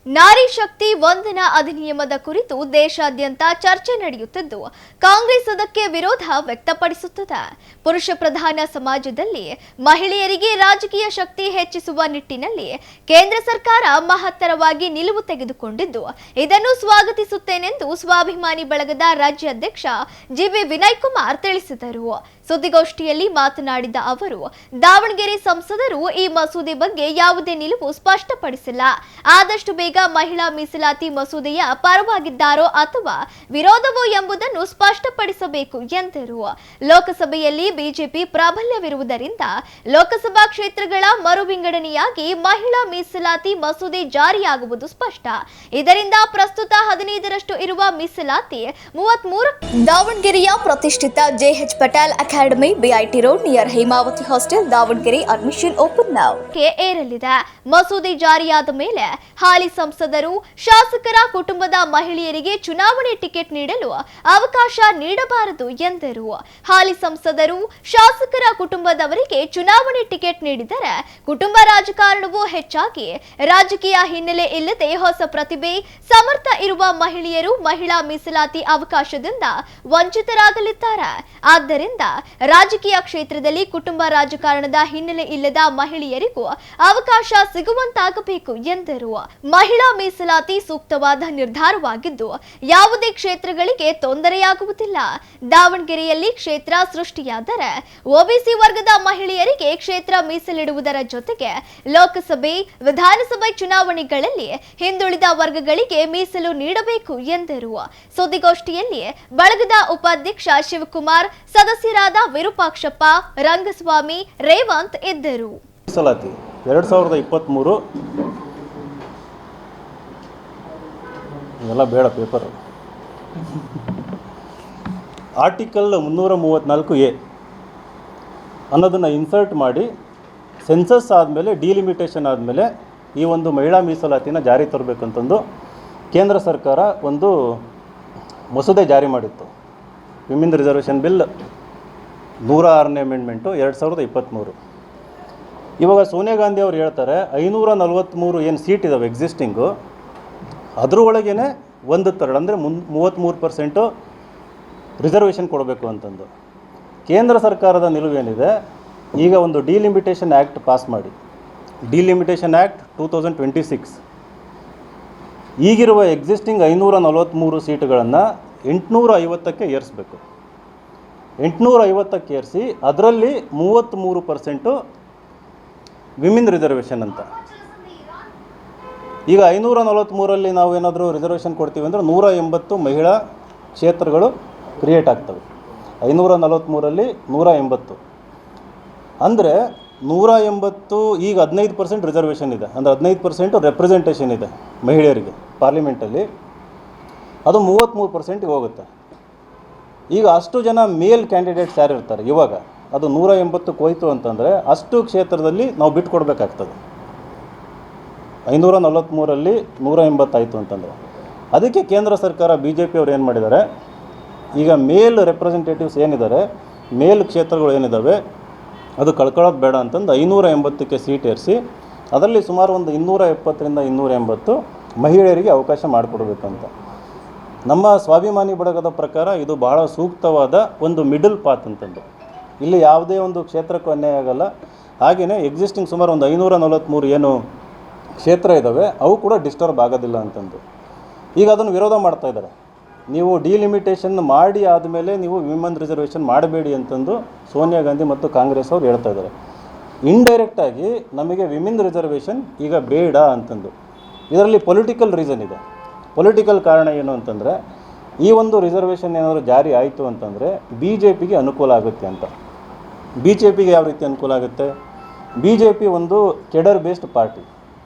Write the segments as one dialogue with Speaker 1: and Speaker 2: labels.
Speaker 1: ನಾರಿ ಶಕ್ತಿ ವಂದನಾ ಅಧಿನಿಯಮದ ಕುರಿತು ದೇಶಾದ್ಯಂತ ಚರ್ಚೆ ನಡೆಯುತ್ತಿದ್ದು ಕಾಂಗ್ರೆಸ್ ಅದಕ್ಕೆ ವಿರೋಧ ವ್ಯಕ್ತಪಡಿಸುತ್ತದೆ. ಪುರುಷ ಪ್ರಧಾನ ಸಮಾಜದಲ್ಲಿ ಮಹಿಳೆಯರಿಗೆ ರಾಜಕೀಯ ಶಕ್ತಿ ಹೆಚ್ಚಿಸುವ ನಿಟ್ಟಿನಲ್ಲಿ ಕೇಂದ್ರ ಸರ್ಕಾರ ಮಹತ್ತರವಾಗಿ ನಿಲುವು ತೆಗೆದುಕೊಂಡಿದ್ದು ಇದನ್ನು ಸ್ವಾಗತಿಸುತ್ತೇನೆಂದು ಸ್ವಾಭಿಮಾನಿ ಬಳಗದ ರಾಜ್ಯಾಧ್ಯಕ್ಷ ಜಿವಿ ವಿನಯ್ ಕುಮಾರ್ ತಿಳಿಸಿದರು. ಸುದ್ದಿಗೋಷ್ಠಿಯಲ್ಲಿ ಮಾತನಾಡಿದ ಅವರು, ದಾವಣಗೆರೆ ಸಂಸದರು ಈ ಮಸೂದೆ ಬಗ್ಗೆ ಯಾವುದೇ ನಿಲುವು ಸ್ಪಷ್ಟಪಡಿಸಿಲ್ಲ. ಆದಷ್ಟು ಬೇಗ ಮಹಿಳಾ ಮೀಸಲಾತಿ ಮಸೂದೆಯ ಪರವಾಗಿದ್ದಾರೋ ಅಥವಾ ವಿರೋಧವೋ ಎಂಬುದನ್ನು ಸ್ಪಷ್ಟಪಡಿಸಬೇಕು ಎಂದರು. ಲೋಕಸಭೆಯಲ್ಲಿ ಬಿಜೆಪಿ ಪ್ರಾಬಲ್ಯವಿರುವುದರಿಂದ ಲೋಕಸಭಾ ಕ್ಷೇತ್ರಗಳ ಮರು ವಿಂಗಡಣೆಯಾಗಿ ಮಹಿಳಾ ಮೀಸಲಾತಿ ಮಸೂದೆ ಜಾರಿಯಾಗುವುದು ಸ್ಪಷ್ಟ. ಇದರಿಂದ ಪ್ರಸ್ತುತ 15ರಷ್ಟು ಇರುವ ಮೀಸಲಾತಿ 33. ದಾವಣಗೆರೆಯ ಪ್ರತಿಷ್ಠಿತ JH Patel academy BIT road near Hemavathi hostel Davanagere admission open now ಏರಲಿದೆ. ಮಸೂದೆ ಜಾರಿಯಾದ ಮೇಲೆ ಹಾಲಿ ಸಂಸದರು ಶಾಸಕರ ಕುಟುಂಬದ ಮಹಿಳೆಯರಿಗೆ ಚುನಾವಣೆ ಟಿಕೆಟ್ ನೀಡಲು ಅವಕಾಶ ನೀಡಬಾರದು ಎಂದರು. ಹಾಲಿ ಸಂಸದರು ಶಾಸಕರ ಕುಟುಂಬದವರಿಗೆ ಚುನಾವಣೆ ಟಿಕೆಟ್ ನೀಡಿದರೆ ಕುಟುಂಬ ರಾಜಕಾರಣವು ಹೆಚ್ಚಾಗಿ ರಾಜಕೀಯ ಹಿನ್ನೆಲೆ ಇಲ್ಲದೆ ಹೊಸ ಪ್ರತಿಭೆ ಸಮರ್ಥ ಇರುವ ಮಹಿಳೆಯರು ಮಹಿಳಾ ಮೀಸಲಾತಿ ಅವಕಾಶದಿಂದ ವಂಚಿತರಾಗಲಿದ್ದಾರೆ. ಆದ್ದರಿಂದ ರಾಜಕೀಯ ಕ್ಷೇತ್ರದಲ್ಲಿ ಕುಟುಂಬ ರಾಜಕಾರಣದ ಹಿನ್ನೆಲೆ ಇಲ್ಲದ ಮಹಿಳೆಯರಿಗೂ ಅವಕಾಶ ಸಿಗುವಂತಾಗಬೇಕು ಎಂದರು. ಮಹಿಳಾ ಮೀಸಲಾತಿ ಸೂಕ್ತವಾದ ನಿರ್ಧಾರವಾಗಿದ್ದು ಯಾವುದೇ ಕ್ಷೇತ್ರಗಳಿಗೆ ತೊಂದರೆಯಾಗುವುದಿಲ್ಲ. ದಾವಣಗೆರೆಯಲ್ಲಿ ಕ್ಷೇತ್ರ ಸೃಷ್ಟಿಯಾದರೆ ಒಬಿಸಿ ವರ್ಗದ ಮಹಿಳೆಯರಿಗೆ ಕ್ಷೇತ್ರ ಮೀಸಲಿಡುವುದರ ಜೊತೆಗೆ ಲೋಕಸಭೆ ವಿಧಾನಸಭೆ ಚುನಾವಣೆಗಳಲ್ಲಿ ಹಿಂದುಳಿದ ವರ್ಗಗಳಿಗೆ ಮೀಸಲು ನೀಡಬೇಕು ಎಂದರು. ಸುದ್ದಿಗೋಷ್ಠಿಯಲ್ಲಿ ಬಳಗದ ಉಪಾಧ್ಯಕ್ಷ ಶಿವಕುಮಾರ್, ಸದಸ್ಯರಾದ ವಿರೂಪಾಕ್ಷಪ್ಪ, ರಂಗಸ್ವಾಮಿ, ರೇವಂತ್ ಇದ್ದರು.
Speaker 2: 2023 ಇವೆಲ್ಲ ಬೇಡ ಪೇಪರ್. ಆರ್ಟಿಕಲ್ 334A ಅನ್ನೋದನ್ನು ಇನ್ಸರ್ಟ್ ಮಾಡಿ ಸೆನ್ಸಸ್ ಆದಮೇಲೆ ಡಿಲಿಮಿಟೇಷನ್ ಆದಮೇಲೆ ಈ ಒಂದು ಮಹಿಳಾ ಮೀಸಲಾತಿನ ಜಾರಿ ತರಬೇಕಂತಂದು ಕೇಂದ್ರ ಸರ್ಕಾರ ಒಂದು ಮಸೂದೆ ಜಾರಿ ಮಾಡಿತ್ತು. ವಿಮೆನ್ ರಿಸರ್ವೇಷನ್ ಬಿಲ್ 106ನೇ ಅಮೆಂಡ್ಮೆಂಟು 2023. ಇವಾಗ ಸೋನಿಯಾ ಗಾಂಧಿ ಅವರು ಹೇಳ್ತಾರೆ 543 ಏನು ಸೀಟ್ ಇದ್ದಾವೆ ಎಕ್ಸಿಸ್ಟಿಂಗು, ಅದರೊಳಗೇ 1/3 ಅಂದರೆ 33% ರಿಸರ್ವೇಷನ್ ಕೊಡಬೇಕು ಅಂತಂದು. ಕೇಂದ್ರ ಸರ್ಕಾರದ ನಿಲುವೇನಿದೆ, ಈಗ ಒಂದು ಡಿಲಿಮಿಟೇಷನ್ ಆ್ಯಕ್ಟ್ ಪಾಸ್ ಮಾಡಿ, ಡಿಲಿಮಿಟೇಷನ್ ಆ್ಯಕ್ಟ್ 2026 ಈಗಿರುವ ಎಕ್ಸಿಸ್ಟಿಂಗ್ 543 ಸೀಟುಗಳನ್ನು 850ಕ್ಕೆ ಏರಿಸಬೇಕು. 850ಕ್ಕೆ ಏರಿಸಿ ಅದರಲ್ಲಿ 33% ವಿಮೆನ್ ರಿಸರ್ವೇಷನ್ ಅಂತ. ಈಗ 543ರಲ್ಲಿ ನಾವು ಏನಾದರೂ ರಿಸರ್ವೇಷನ್ ಕೊಡ್ತೀವಿ ಅಂದರೆ 180 ಮಹಿಳಾ ಕ್ಷೇತ್ರಗಳು ಕ್ರಿಯೇಟ್ ಆಗ್ತವೆ. 543ರಲ್ಲಿ 180 ಅಂದರೆ 180, ಈಗ 15% ರಿಸರ್ವೇಷನ್ ಇದೆ, ಅಂದರೆ 15% ರೆಪ್ರೆಸೆಂಟೇಷನ್ ಇದೆ ಮಹಿಳೆಯರಿಗೆ ಪಾರ್ಲಿಮೆಂಟಲ್ಲಿ, ಅದು 33%ಗೆ ಹೋಗುತ್ತೆ. ಈಗ ಅಷ್ಟು ಜನ ಮೇಲ್ ಕ್ಯಾಂಡಿಡೇಟ್ಸ್ ಯಾರು ಇರ್ತಾರೆ, ಇವಾಗ ಅದು 180ಕ್ಕೆ ಹೋಯ್ತು ಅಂತಂದರೆ ಅಷ್ಟು ಕ್ಷೇತ್ರದಲ್ಲಿ ನಾವು ಬಿಟ್ಕೊಡ್ಬೇಕಾಗ್ತದೆ. 543ರಲ್ಲಿ 180 ಆಯಿತು ಅಂತಂದರೆ ಅದಕ್ಕೆ ಕೇಂದ್ರ ಸರ್ಕಾರ BJP ಅವ್ರು ಏನು ಮಾಡಿದ್ದಾರೆ, ಈಗ ಮೇಲ್ ರೆಪ್ರೆಸೆಂಟೇಟಿವ್ಸ್ ಏನಿದ್ದಾರೆ, ಮೇಲ್ ಕ್ಷೇತ್ರಗಳು ಏನಿದ್ದಾವೆ ಅದು ಕಳ್ಕೊಳ್ಳೋದು ಬೇಡ ಅಂತಂದು 580ಕ್ಕೆ ಸೀಟ್ ಏರಿಸಿ ಅದರಲ್ಲಿ ಸುಮಾರು ಒಂದು 270ರಿಂದ 280 ಮಹಿಳೆಯರಿಗೆ ಅವಕಾಶ ಮಾಡಿಕೊಡ್ಬೇಕಂತ. ನಮ್ಮ ಸ್ವಾಭಿಮಾನಿ ಬಳಗದ ಪ್ರಕಾರ ಇದು ಬಹಳ ಸೂಕ್ತವಾದ ಒಂದು ಮಿಡಲ್ ಪಾತ್ ಅಂತಂದು. ಇಲ್ಲಿ ಯಾವುದೇ ಒಂದು ಕ್ಷೇತ್ರಕ್ಕೂ ಅನ್ಯಾಯ ಆಗಲ್ಲ. ಹಾಗೆಯೇ ಎಕ್ಸಿಸ್ಟಿಂಗ್ ಸುಮಾರು ಒಂದು 543 ಏನು ಕ್ಷೇತ್ರ ಇದ್ದಾವೆ ಅವು ಕೂಡ ಡಿಸ್ಟರ್ಬ್ ಆಗೋದಿಲ್ಲ ಅಂತಂದು. ಈಗ ಅದನ್ನು ವಿರೋಧ ಮಾಡ್ತಾ ಇದ್ದಾರೆ. ನೀವು ಡಿಲಿಮಿಟೇಷನ್ ಮಾಡಿ ಆದಮೇಲೆ ನೀವು ವಿಮೆನ್ ರಿಸರ್ವೇಷನ್ ಮಾಡಬೇಡಿ ಅಂತಂದು ಸೋನಿಯಾ ಗಾಂಧಿ ಮತ್ತು ಕಾಂಗ್ರೆಸ್ ಅವ್ರು ಹೇಳ್ತಾ ಇದ್ದಾರೆ. ಇಂಡೈರೆಕ್ಟಾಗಿ ನಮಗೆ ವಿಮೆನ್ ರಿಸರ್ವೇಷನ್ ಈಗ ಬೇಡ ಅಂತಂದು. ಇದರಲ್ಲಿ ಪೊಲಿಟಿಕಲ್ ರೀಸನ್ ಇದೆ. ಪೊಲಿಟಿಕಲ್ ಕಾರಣ ಏನು ಅಂತಂದರೆ, ಈ ಒಂದು ರಿಸರ್ವೇಷನ್ ಏನಾದರೂ ಜಾರಿ ಆಯಿತು ಅಂತಂದರೆ BJPಗೆ ಅನುಕೂಲ ಆಗುತ್ತೆ ಅಂತ. BJPಗೆ ಯಾವ ರೀತಿ ಅನುಕೂಲ ಆಗುತ್ತೆ, BJP ಒಂದು ಕೆಡರ್ ಬೇಸ್ಡ್ ಪಾರ್ಟಿ.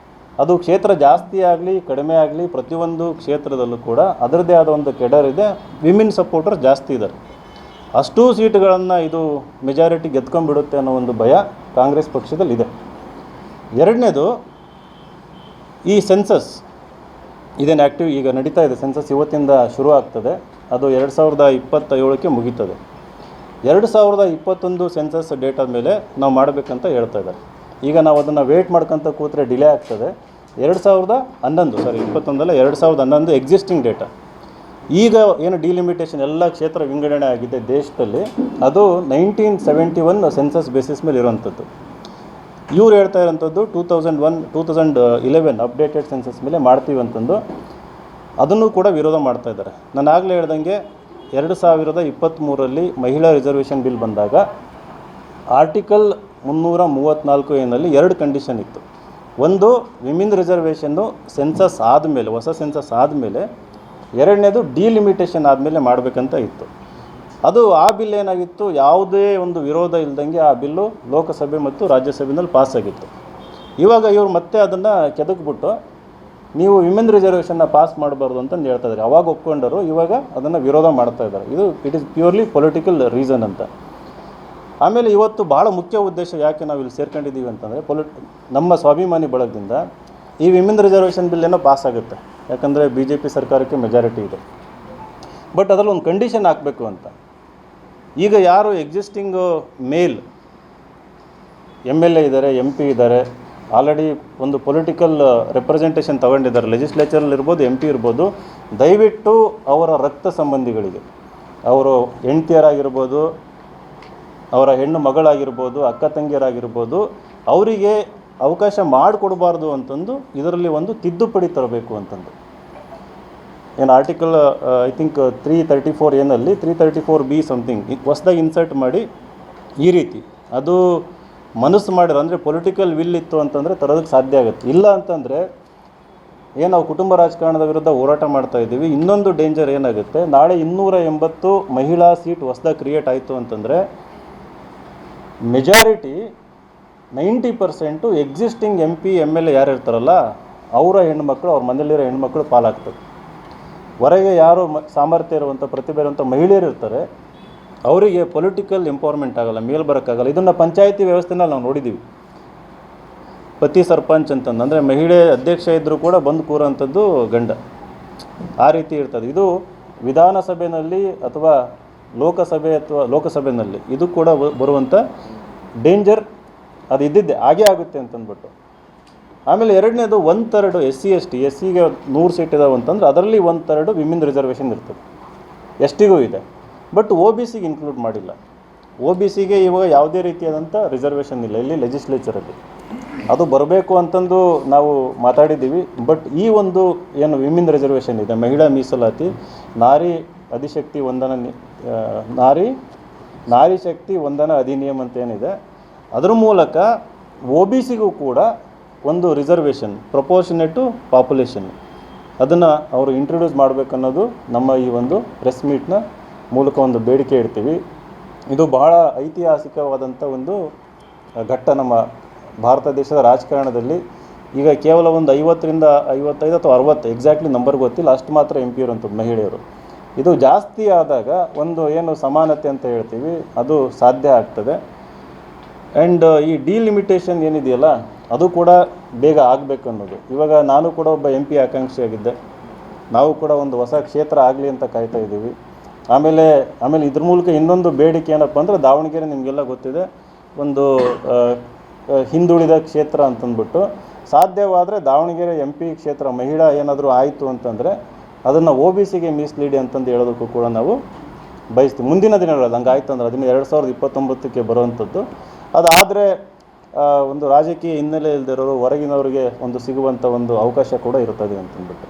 Speaker 2: ಅದು ಕ್ಷೇತ್ರ ಜಾಸ್ತಿ ಆಗಲಿ ಕಡಿಮೆ ಆಗಲಿ ಪ್ರತಿಯೊಂದು ಕ್ಷೇತ್ರದಲ್ಲೂ ಕೂಡ ಅದರದ್ದೇ ಆದ ಒಂದು ಕೆಡರ್ ಇದೆ. ವಿಮೆನ್ ಸಪೋರ್ಟರ್ ಜಾಸ್ತಿ ಇದ್ದಾರೆ. ಅಷ್ಟೂ ಸೀಟುಗಳನ್ನು ಇದು ಮೆಜಾರಿಟಿ ಗೆದ್ಕೊಂಡ್ಬಿಡುತ್ತೆ ಅನ್ನೋ ಒಂದು ಭಯ ಕಾಂಗ್ರೆಸ್ ಪಕ್ಷದಲ್ಲಿದೆ. ಎರಡನೇದು, ಈ ಸೆನ್ಸಸ್ ಇದೇನು ಆ್ಯಕ್ಟಿವ್ ಈಗ ನಡೀತಾ ಇದೆ, ಸೆನ್ಸಸ್ ಇವತ್ತಿಂದ ಶುರು ಆಗ್ತದೆ, ಅದು 2027ಕ್ಕೆ ಮುಗೀತದೆ. 2021 ಸೆನ್ಸಸ್ ಡೇಟಾ ಮೇಲೆ ನಾವು ಮಾಡಬೇಕಂತ ಹೇಳ್ತಾ ಇದ್ದಾರೆ. ಈಗ ನಾವು ಅದನ್ನು ವೇಟ್ ಮಾಡ್ಕೊತ ಕೂತ್ರೆ ಡಿಲೇ ಆಗ್ತದೆ. 2011 ಎಕ್ಸಿಸ್ಟಿಂಗ್ ಡೇಟಾ. ಈಗ ಏನು ಡಿಲಿಮಿಟೇಷನ್ ಎಲ್ಲ ಕ್ಷೇತ್ರ ವಿಂಗಡಣೆ ಆಗಿದೆ ದೇಶದಲ್ಲಿ, ಅದು 1971 ಸೆನ್ಸಸ್ ಬೇಸಿಸ್ ಮೇಲೆ ಇರುವಂಥದ್ದು. ಇವ್ರು ಹೇಳ್ತಾ ಇರೋಂಥದ್ದು 2011 ಅಪ್ಡೇಟೆಡ್ ಸೆನ್ಸಸ್ ಮೇಲೆ ಮಾಡ್ತೀವಿ ಅಂತಂದು ಅದನ್ನು ಕೂಡ ವಿರೋಧ ಮಾಡ್ತಾ ಇದ್ದಾರೆ. ನಾನು ಆಗಲೇ ಹೇಳ್ದಂಗೆ 2023 ಮಹಿಳಾ ರಿಸರ್ವೇಷನ್ ಬಿಲ್ ಬಂದಾಗ ಆರ್ಟಿಕಲ್ 334 ಏನಲ್ಲಿ 2 ಕಂಡೀಷನ್ ಇತ್ತು. ಒಂದು, ವಿಮೆನ್ ರಿಸರ್ವೇಷನ್ನು ಸೆನ್ಸಸ್ ಆದಮೇಲೆ, ಹೊಸ ಸೆನ್ಸಸ್ ಆದಮೇಲೆ. ಎರಡನೇದು ಡಿಲಿಮಿಟೇಷನ್ ಆದಮೇಲೆ ಮಾಡಬೇಕಂತ ಇತ್ತು. ಅದು ಆ ಬಿಲ್ ಏನಾಗಿತ್ತು, ಯಾವುದೇ ಒಂದು ವಿರೋಧ ಇಲ್ದಂಗೆ ಆ ಬಿಲ್ಲು ಲೋಕಸಭೆ ಮತ್ತು ರಾಜ್ಯಸಭೆಯಲ್ಲಿ ಪಾಸಾಗಿತ್ತು. ಇವಾಗ ಇವರು ಮತ್ತೆ ಅದನ್ನು ಕೆದಕ್ಬಿಟ್ಟು ನೀವು ವಿಮೆನ್ ರಿಸರ್ವೇಷನ್ನ ಪಾಸ್ ಮಾಡಬಾರ್ದು ಅಂತಂದು ಹೇಳ್ತಾ ಇದ್ದಾರೆ. ಅವಾಗ ಒಪ್ಕೊಂಡರು, ಇವಾಗ ಅದನ್ನು ವಿರೋಧ ಮಾಡ್ತಾ ಇದ್ದಾರೆ. It is purely political reason ಅಂತ. ಆಮೇಲೆ ಇವತ್ತು ಭಾಳ ಮುಖ್ಯ ಉದ್ದೇಶ ಯಾಕೆ ನಾವು ಇಲ್ಲಿ ಸೇರ್ಕೊಂಡಿದ್ದೀವಿ ಅಂತಂದರೆ, ನಮ್ಮ ಸ್ವಾಭಿಮಾನಿ ಬಳಗದಿಂದ ಈ ವಿಮೆನ್ ರಿಸರ್ವೇಷನ್ ಬಿಲ್ ಏನೋ ಪಾಸ್ ಆಗುತ್ತೆ, ಯಾಕಂದರೆ BJP ಸರ್ಕಾರಕ್ಕೆ ಮೆಜಾರಿಟಿ ಇದೆ. ಬಟ್ ಅದರಲ್ಲಿ ಒಂದು ಕಂಡೀಷನ್ ಹಾಕಬೇಕು ಅಂತ. ಈಗ ಯಾರು ಎಕ್ಸಿಸ್ಟಿಂಗ್ ಮೇಲ್ MLA ಇದ್ದಾರೆ, MP ಇದ್ದಾರೆ, ಆಲ್ರೆಡಿ ಒಂದು ಪೊಲಿಟಿಕಲ್ ರೆಪ್ರೆಸೆಂಟೇಷನ್ ತಗೊಂಡಿದ್ದಾರೆ, ಲೆಜಿಸ್ಲೇಚರಲ್ಲಿ ಇರ್ಬೋದು, MP ಇರ್ಬೋದು, ದಯವಿಟ್ಟು ಅವರ ರಕ್ತ ಸಂಬಂಧಿಗಳಿಗೆ, ಅವರು ಹೆಂಡ್ತಿಯರಾಗಿರ್ಬೋದು, ಅವರ ಹೆಣ್ಣು ಮಗಳಾಗಿರ್ಬೋದು, ಅಕ್ಕ ತಂಗಿಯರಾಗಿರ್ಬೋದು, ಅವರಿಗೆ ಅವಕಾಶ ಮಾಡಿಕೊಡಬಾರ್ದು ಅಂತಂದು ಇದರಲ್ಲಿ ಒಂದು ತಿದ್ದುಪಡಿ ತರಬೇಕು ಅಂತಂದು. ಏನು ಆರ್ಟಿಕಲ್ ಐ ಥಿಂಕ್ 334 ಏನಲ್ಲಿ 334B ಸಮಥಿಂಗ್ ಹೊಸದಾಗಿ ಇನ್ಸರ್ಟ್ ಮಾಡಿ ಈ ರೀತಿ ಅದು ಮನಸ್ಸು ಮಾಡಿರೋ, ಅಂದರೆ ಪೊಲಿಟಿಕಲ್ ವಿಲ್ ಇತ್ತು ಅಂತಂದರೆ ತರೋದಕ್ಕೆ ಸಾಧ್ಯ ಆಗುತ್ತೆ. ಇಲ್ಲ ಅಂತಂದರೆ ಏನು ನಾವು ಕುಟುಂಬ ರಾಜಕಾರಣದ ವಿರುದ್ಧ ಹೋರಾಟ ಮಾಡ್ತಾ ಇದ್ದೀವಿ. ಇನ್ನೊಂದು ಡೇಂಜರ್ ಏನಾಗುತ್ತೆ, ನಾಳೆ 280 ಮಹಿಳಾ ಸೀಟ್ ಹೊಸದಾಗಿ ಕ್ರಿಯೇಟ್ ಆಯಿತು ಅಂತಂದರೆ ಮೆಜಾರಿಟಿ 90% ಎಕ್ಸಿಸ್ಟಿಂಗ್ MP MLA ಯಾರು ಇರ್ತಾರಲ್ಲ ಅವರ ಹೆಣ್ಮಕ್ಳು, ಅವ್ರ ಮನೇಲಿರೋ ಹೆಣ್ಮಕ್ಳು ಪಾಲಾಗ್ತದೆ. ಹೊರಗೆ ಯಾರು ಸಾಮರ್ಥ್ಯ ಇರುವಂಥ, ಪ್ರತಿಭೆ ಇರುವಂಥ ಮಹಿಳೆಯರು ಇರ್ತಾರೆ, ಅವರಿಗೆ ಪೊಲಿಟಿಕಲ್ ಎಂಪವರ್ಮೆಂಟ್ ಆಗಲ್ಲ, ಮೇಲ್ ಬರೋಕ್ಕಾಗಲ್ಲ. ಇದನ್ನು ಪಂಚಾಯಿತಿ ವ್ಯವಸ್ಥೆನಲ್ಲಿ ನಾವು ನೋಡಿದ್ದೀವಿ. ಪತಿ ಸರ್ಪಂಚ್ ಅಂತಂದು, ಅಂದರೆ ಮಹಿಳೆ ಅಧ್ಯಕ್ಷ ಇದ್ದರೂ ಕೂಡ ಬಂದು ಕೂರೋಂಥದ್ದು ಗಂಡ, ಆ ರೀತಿ ಇರ್ತದೆ. ಇದು ವಿಧಾನಸಭೆಯಲ್ಲಿ ಅಥವಾ ಲೋಕಸಭೆಯಲ್ಲಿ ಇದು ಕೂಡ ಬರುವಂಥ ಡೇಂಜರ್, ಅದು ಇದ್ದಿದ್ದೆ ಹಾಗೇ ಆಗುತ್ತೆ ಅಂತಂದ್ಬಿಟ್ಟು. ಆಮೇಲೆ ಎರಡನೇದು 1/3 SC ST, SCಗೆ 100 ಸೀಟ್ ಇದಾವೆ ಅಂತಂದ್ರೆ ಅದರಲ್ಲಿ 1/3 ವಿಮೆನ್ ರಿಸರ್ವೇಷನ್ ಇರ್ತದೆ, STಗೂ ಇದೆ. ಬಟ್ OBCಗೆ ಇನ್ಕ್ಲೂಡ್ ಮಾಡಿಲ್ಲ. OBCಗೆ ಇವಾಗ ಯಾವುದೇ ರೀತಿಯಾದಂಥ ರಿಸರ್ವೇಷನ್ ಇಲ್ಲ ಇಲ್ಲಿ ಲೆಜಿಸ್ಲೇಚರಲ್ಲಿ. ಅದು ಬರಬೇಕು ಅಂತಂದು ನಾವು ಮಾತಾಡಿದ್ದೀವಿ. ಬಟ್ ಈ ಒಂದು ಏನು ವಿಮೆನ್ ರಿಸರ್ವೇಷನ್ ಇದೆ, ಮಹಿಳಾ ಮೀಸಲಾತಿ, ನಾರಿ ಶಕ್ತಿ ವಂದನಾ ಅಧಿನಿಯಮ ಅಂತ ಏನಿದೆ, ಅದರ ಮೂಲಕ OBCಗೂ ಕೂಡ ಒಂದು ರಿಸರ್ವೇಷನ್ ಪ್ರಪೋರ್ಷನೇಟ್ ಟು ಪಾಪ್ಯುಲೇಷನ್ ಅದನ್ನು ಅವರು ಇಂಟ್ರೊಡ್ಯೂಸ್ ಮಾಡಬೇಕನ್ನೋದು ನಮ್ಮ ಈ ಒಂದು ಪ್ರೆಸ್ ಮೀಟ್ನ ಮೂಲಕ ಒಂದು ಬೇಡಿಕೆ ಇಡ್ತೀವಿ. ಇದು ಬಹಳ ಐತಿಹಾಸಿಕವಾದಂಥ ಒಂದು ಘಟ್ಟ ನಮ್ಮ ಭಾರತ ದೇಶದ ರಾಜಕಾರಣದಲ್ಲಿ. ಈಗ ಕೇವಲ ಒಂದು 50ರಿಂದ 55 ಅಥವಾ 60 ಎಕ್ಸಾಕ್ಟ್ಲಿ ನಂಬರ್ ಗೊತ್ತಿಲ್ಲ, ಅಷ್ಟು ಮಾತ್ರ MP ಇರುವಂಥದ್ದು ಮಹಿಳೆಯರು. ಇದು ಜಾಸ್ತಿ ಆದಾಗ ಒಂದು ಏನು ಸಮಾನತೆ ಅಂತ ಹೇಳ್ತೀವಿ ಅದು ಸಾಧ್ಯ ಆಗ್ತದೆ. ಆ್ಯಂಡ್ ಈ ಡಿಲಿಮಿಟೇಷನ್ ಏನಿದೆಯಲ್ಲ ಅದು ಕೂಡ ಬೇಗ ಆಗಬೇಕು ಅನ್ನೋದು. ಇವಾಗ ನಾನು ಕೂಡ ಒಬ್ಬ MP ಆಕಾಂಕ್ಷಿಯಾಗಿದ್ದೆ, ನಾವು ಕೂಡ ಒಂದು ಹೊಸ ಕ್ಷೇತ್ರ ಆಗಲಿ ಅಂತ ಕಾಯ್ತಾ ಇದ್ದೀವಿ. ಆಮೇಲೆ ಇದ್ರ ಮೂಲಕ ಇನ್ನೊಂದು ಬೇಡಿಕೆ ಏನಪ್ಪ ಅಂದರೆ, ದಾವಣಗೆರೆ ನಿಮಗೆಲ್ಲ ಗೊತ್ತಿದೆ ಒಂದು ಹಿಂದುಳಿದ ಕ್ಷೇತ್ರ ಅಂತಂದ್ಬಿಟ್ಟು, ಸಾಧ್ಯವಾದರೆ ದಾವಣಗೆರೆ MP ಕ್ಷೇತ್ರ ಮಹಿಳಾ ಏನಾದರೂ ಆಯಿತು ಅಂತಂದರೆ ಅದನ್ನು OBCಗೆ ಮೀಸಲಿಡಿ ಅಂತಂದು ಹೇಳೋದಕ್ಕೂ ಕೂಡ ನಾವು ಬಯಸ್ತೀವಿ. ಮುಂದಿನ ದಿನಗಳಲ್ಲಿ ಹಂಗಾಯ್ತು ಅಂದರೆ ಅದನ್ನು 2029ಕ್ಕೆ ಬರುವಂಥದ್ದು. ಅದಾದರೆ ಒಂದು ರಾಜಕೀಯ ಹಿನ್ನೆಲೆ ಇಲ್ಲದಿರೋರು ಹೊರಗಿನವರಿಗೆ ಒಂದು ಸಿಗುವಂಥ ಒಂದು ಅವಕಾಶ ಕೂಡ ಇರ್ತದೆ ಅಂತಂದ್ಬಿಟ್ಟು.